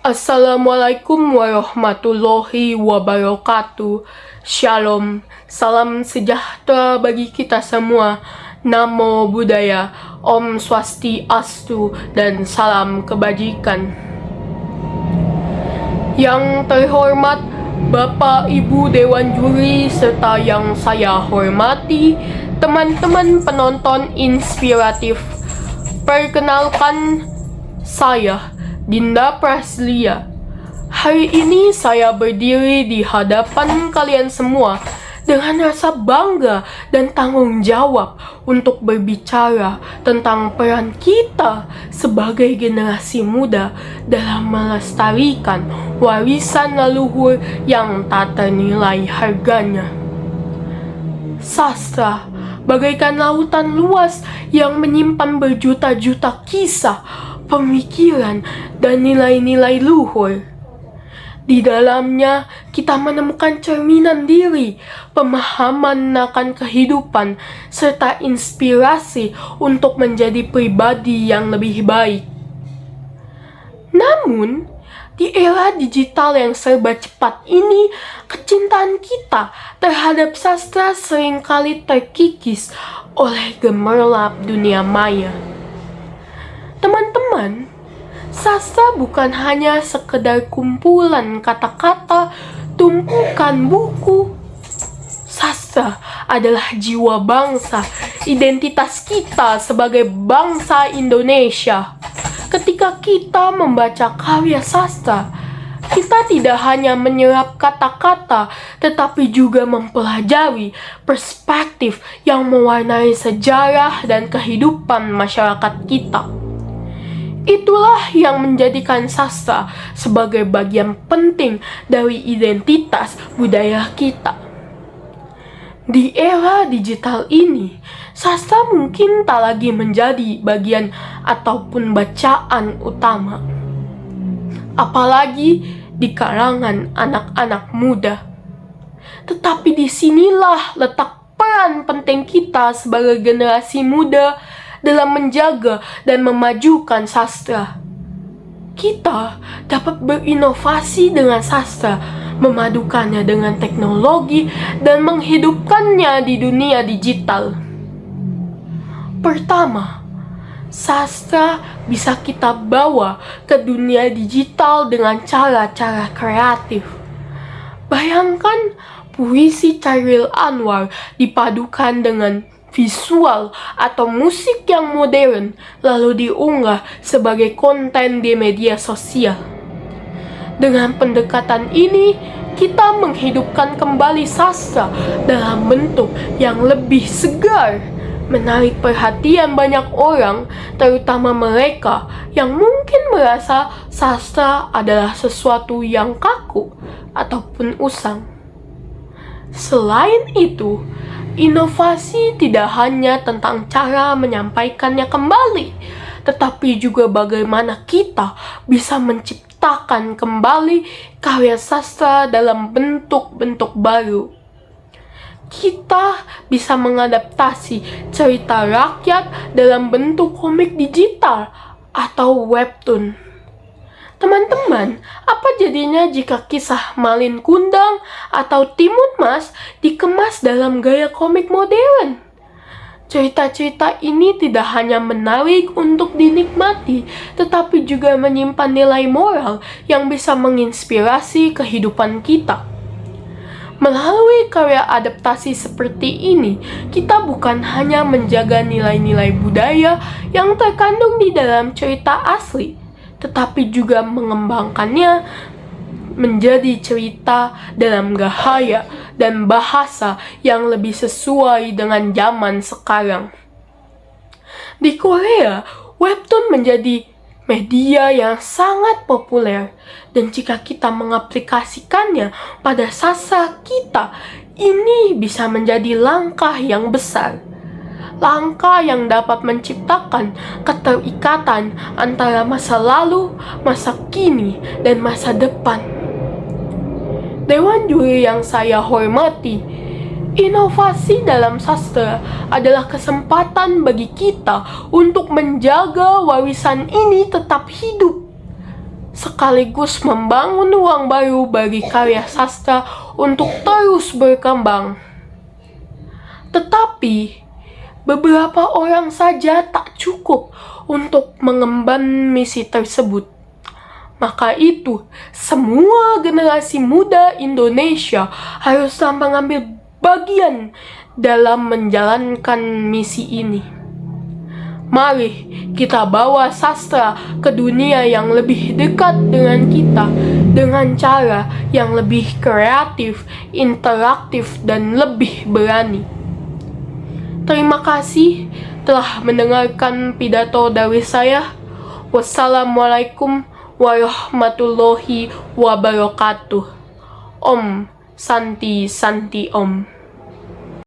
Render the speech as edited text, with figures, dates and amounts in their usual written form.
Assalamualaikum warahmatullahi wabarakatuh. Shalom, salam sejahtera bagi kita semua. Namo Buddhaya, Om Swastiastu, dan salam kebajikan. Yang terhormat Bapak Ibu Dewan Juri serta yang saya hormati, teman-teman penonton inspiratif. Perkenalkan, saya Dinda Praslia. Hari ini saya berdiri di hadapan kalian semua dengan rasa bangga dan tanggung jawab untuk berbicara tentang peran kita sebagai generasi muda dalam melestarikan warisan leluhur yang tak ternilai harganya. Sastra bagaikan lautan luas yang menyimpan berjuta-juta kisah, pemikiran, dan nilai-nilai luhur. Di dalamnya, kita menemukan cerminan diri, pemahaman akan kehidupan, serta inspirasi untuk menjadi pribadi yang lebih baik. Namun, di era digital yang serba cepat ini, kecintaan kita terhadap sastra seringkali terkikis oleh gemerlap dunia maya. Teman-teman, sastra bukan hanya sekedar kumpulan kata-kata, tumpukan buku. Sastra adalah jiwa bangsa, identitas kita sebagai bangsa Indonesia. Ketika kita membaca karya sastra, kita tidak hanya menyerap kata-kata, tetapi juga mempelajari perspektif yang mewarnai sejarah dan kehidupan masyarakat kita. Itulah yang menjadikan sastra sebagai bagian penting dari identitas budaya kita. Di era digital ini, sastra mungkin tak lagi menjadi bagian ataupun bacaan utama. Apalagi di kalangan anak-anak muda. Tetapi disinilah letak peran penting kita sebagai generasi muda dalam menjaga dan memajukan sastra. Kita dapat berinovasi dengan sastra, memadukannya dengan teknologi, dan menghidupkannya di dunia digital. Pertama, sastra bisa kita bawa ke dunia digital dengan cara-cara kreatif. Bayangkan puisi Chairil Anwar dipadukan dengan visual atau musik yang modern lalu diunggah sebagai konten di media sosial. Dengan pendekatan ini, kita menghidupkan kembali sastra dalam bentuk yang lebih segar, menarik perhatian banyak orang, terutama mereka yang mungkin merasa sastra adalah sesuatu yang kaku ataupun usang. Selain itu, inovasi tidak hanya tentang cara menyampaikannya kembali, tetapi juga bagaimana kita bisa menciptakan kembali karya sastra dalam bentuk-bentuk baru. Kita bisa mengadaptasi cerita rakyat dalam bentuk komik digital atau webtoon. Teman-teman, apa jadinya jika kisah Malin Kundang atau Timun Mas dikemas dalam gaya komik modern? Cerita-cerita ini tidak hanya menarik untuk dinikmati, tetapi juga menyimpan nilai moral yang bisa menginspirasi kehidupan kita. Melalui karya adaptasi seperti ini, kita bukan hanya menjaga nilai-nilai budaya yang terkandung di dalam cerita asli, tetapi juga mengembangkannya menjadi cerita dalam gaya dan bahasa yang lebih sesuai dengan zaman sekarang. Di Korea, webtoon menjadi media yang sangat populer, dan jika kita mengaplikasikannya pada sastra kita, ini bisa menjadi langkah yang besar. Langkah yang dapat menciptakan keterikatan antara masa lalu, masa kini, dan masa depan. Dewan juri yang saya hormati, inovasi dalam sastra adalah kesempatan bagi kita untuk menjaga warisan ini tetap hidup. sekaligus membangun ruang baru bagi karya sastra untuk terus berkembang. Tetapi, beberapa orang saja tak cukup untuk mengemban misi tersebut. Maka itu, semua generasi muda Indonesia haruslah mengambil bagian dalam menjalankan misi ini. Mari kita bawa sastra ke dunia yang lebih dekat dengan kita dengan cara yang lebih kreatif, interaktif, dan lebih berani. Terima kasih telah mendengarkan pidato dari saya. Wassalamualaikum warahmatullahi wabarakatuh. Om Santi Santi Om.